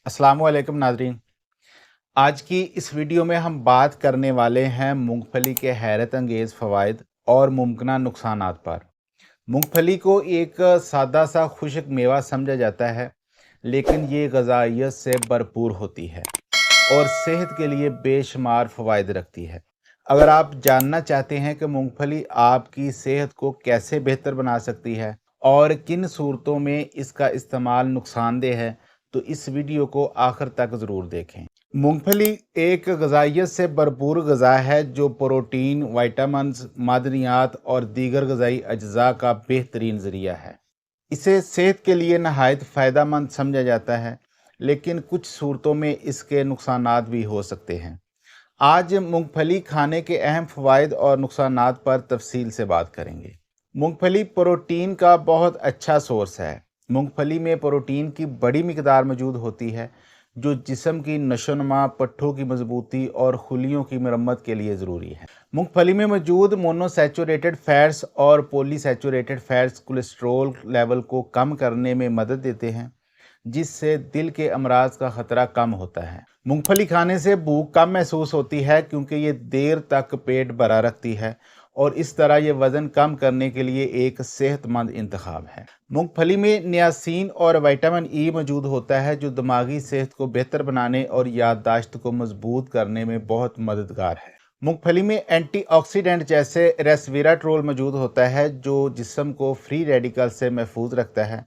अस्सलाम वालेकुम नाज़रीन। आज की इस वीडियो में हम बात करने वाले हैं मूंगफली के हैरत अंगेज़ फ़वाइद और मुमकिन नुकसानात पर। मूंगफली को एक सादा सा खुश्क मेवा समझा जाता है, लेकिन ये ग़ज़ाइयत से भरपूर होती है और सेहत के लिए बेशुमार फ़वाइद रखती है। अगर आप जानना चाहते हैं कि मूंगफली आपकी सेहत को कैसे बेहतर बना सकती है और किन सूरतों में इसका इस्तेमाल नुकसानदेह है, तो इस वीडियो को आखिर तक ज़रूर देखें। मूंगफली एक ग़ज़ाइयत से भरपूर ग़ज़ा है जो प्रोटीन, विटामिन्स, मादनियात और दीगर ग़ज़ाई अज्जा का बेहतरीन ज़रिया है। इसे सेहत के लिए नहायत फ़ायदेमंद समझा जाता है, लेकिन कुछ सूरतों में इसके नुकसानात भी हो सकते हैं। आज मूंगफली खाने के अहम फ़वाइद और नुकसानात पर तफसील से बात करेंगे। मूंगफली प्रोटीन का बहुत अच्छा सोर्स है। मूंगफली में प्रोटीन की बड़ी मिकदार मौजूद होती है, जो जिस्म की नशोनुमा, पट्ठों की मजबूती और खुलियों की मरम्मत के लिए ज़रूरी है। मूंगफली में मौजूद मोनोसैचुरेटेड फैट्स और पॉलीसैचुरेटेड फैट्स कोलेस्ट्रॉल लेवल को कम करने में मदद देते हैं, जिससे दिल के अमराज का ख़तरा कम होता है। मूंगफली खाने से भूख कम महसूस होती है क्योंकि ये देर तक पेट भरा रखती है और इस तरह ये वज़न कम करने के लिए एक सेहतमंद इंतखाब है। मूंगफली में नियासिन और विटामिन ई मौजूद होता है, जो दिमागी सेहत को बेहतर बनाने और याददाश्त को मजबूत करने में बहुत मददगार है। मूंगफली में एंटीऑक्सीडेंट जैसे रेस्वेराट्रोल मौजूद होता है, जो जिस्म को फ्री रेडिकल से महफूज रखता है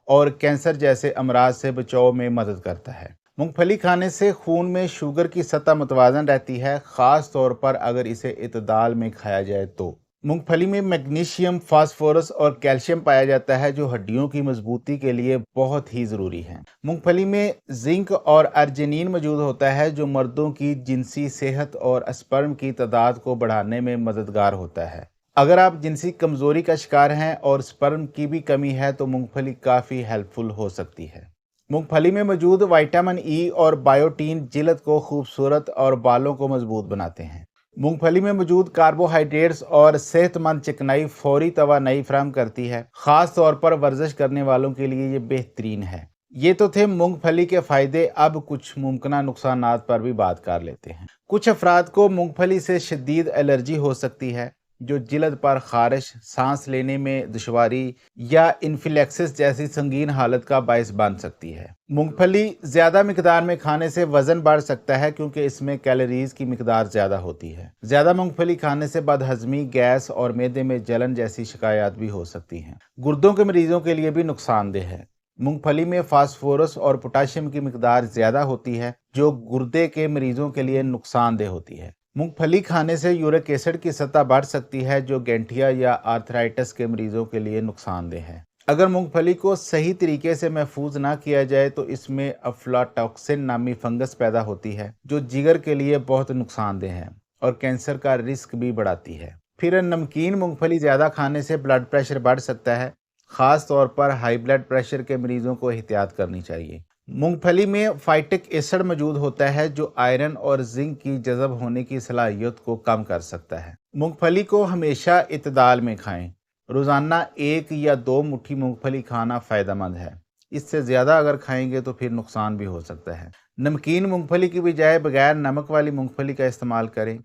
और कैंसर जैसे अमराज से बचाव में मदद करता है। मूंगफली खाने से खून में शुगर की सतह मुतवाज़न रहती है, ख़ास तौर पर अगर इसे इतदाल में खाया जाए तो। मूंगफली में मैग्नीशियम, फास्फोरस और कैल्शियम पाया जाता है, जो हड्डियों की मजबूती के लिए बहुत ही ज़रूरी है। मूंगफली में जिंक और अर्जिनिन मौजूद होता है, जो मर्दों की जिनसी सेहत और स्पर्म की तादाद को बढ़ाने में मददगार होता है। अगर आप जिनसी कमज़ोरी का शिकार हैं और स्पर्म की भी कमी है, तो मूंगफली काफ़ी हेल्पफुल हो सकती है। मूंगफली में मौजूद विटामिन ई और बायोटीन जिल्द को खूबसूरत और बालों को मजबूत बनाते हैं। मूंगफली में मौजूद कार्बोहाइड्रेट्स और सेहतमंद चिकनाई फौरी तवानाई फराहम करती है, ख़ास तौर पर वर्जिश करने वालों के लिए ये बेहतरीन है। ये तो थे मूंगफली के फ़ायदे। अब कुछ मुमकिन नुकसानात पर भी बात कर लेते हैं। कुछ अफराद को मूंगफली से शदीद एलर्जी हो सकती है, जो जिल्द पर खारिश, सांस लेने में दुश्वारी या इन्फ्लेक्सिस जैसी संगीन हालत का बायस बन सकती है। मूंगफली ज़्यादा मिकदार में खाने से वज़न बढ़ सकता है, क्योंकि इसमें कैलोरीज की मिकदार ज़्यादा होती है। ज़्यादा मूंगफली खाने से बदहज़मी, गैस और मैदे में जलन जैसी शिकायत भी हो सकती हैं। गुर्दों के मरीजों के लिए भी नुकसानदेह है। मूंगफली में फास्फोरस और पोटाशियम की मिकदार ज़्यादा होती है, जो गुर्दे के मरीजों के लिए नुकसानदेह होती है। मूंगफली खाने से यूरिक एसिड की सतह बढ़ सकती है, जो गैंठिया या आर्थराइटिस के मरीजों के लिए नुकसानदेह है। अगर मूंगफली को सही तरीके से महफूज ना किया जाए तो इसमें अफ्लाटॉक्सिन नामी फंगस पैदा होती है, जो जिगर के लिए बहुत नुकसानदेह है और कैंसर का रिस्क भी बढ़ाती है। फिर नमकीन मूंगफली ज़्यादा खाने से ब्लड प्रेशर बढ़ सकता है। ख़ास तौर पर हाई ब्लड प्रेशर के मरीजों को एहतियात करनी चाहिए। मूंगफली में फाइटिक एसिड मौजूद होता है, जो आयरन और जिंक की जज़ब होने की सलाहियत को कम कर सकता है। मूंगफली को हमेशा इतदाल में खाएं। रोज़ाना 1 या 2 मुट्ठी मूंगफली खाना फ़ायदेमंद है। इससे ज़्यादा अगर खाएंगे तो फिर नुकसान भी हो सकता है। नमकीन मूंगफली की बजाय बगैर नमक वाली मूंगफली का इस्तेमाल करें।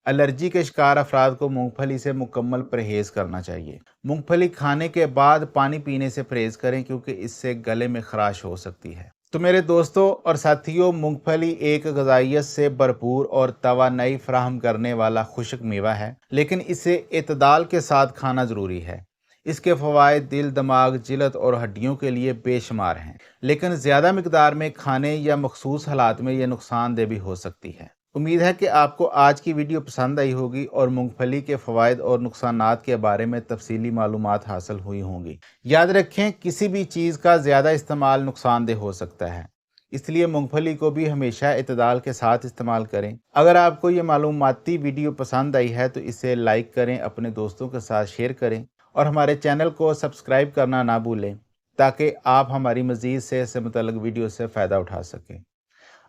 एलर्जी के शिकार अफराद को मूंगफली से मुकम्मल परहेज़ करना चाहिए। मूंगफली खाने के बाद पानी पीने से परहेज़ करें, क्योंकि इससे गले में खराश हो सकती है। तो मेरे दोस्तों और साथियों, मूंगफली एक ग़ज़ाइयत से भरपूर और तवानाई फराहम करने वाला खुश्क मेवा है, लेकिन इसे इतदाल के साथ खाना ज़रूरी है। इसके फ़वाइद दिल, दिमाग, जिल्द और हड्डियों के लिए बेशुमार हैं, लेकिन ज़्यादा मिकदार में खाने या मखसूस हालात में यह नुकसानदेह भी हो सकती है। उम्मीद है कि आपको आज की वीडियो पसंद आई होगी और मूंगफली के फ़वाइद और नुकसानात के बारे में तफसीली मालूमात हासिल हुई होंगी। याद रखें, किसी भी चीज़ का ज़्यादा इस्तेमाल नुकसानदेह हो सकता है, इसलिए मूंगफली को भी हमेशा इतदाल के साथ इस्तेमाल करें। अगर आपको ये मालूमाती वीडियो पसंद आई है तो इसे लाइक करें, अपने दोस्तों के साथ शेयर करें और हमारे चैनल को सब्सक्राइब करना ना भूलें, ताकि आप हमारी मज़ीद सेहत से मुतल्लिक़ वीडियो से फ़ायदा उठा सकें।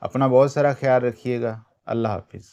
अपना बहुत सारा ख्याल रखिएगा। अल्लाह हाफिज़।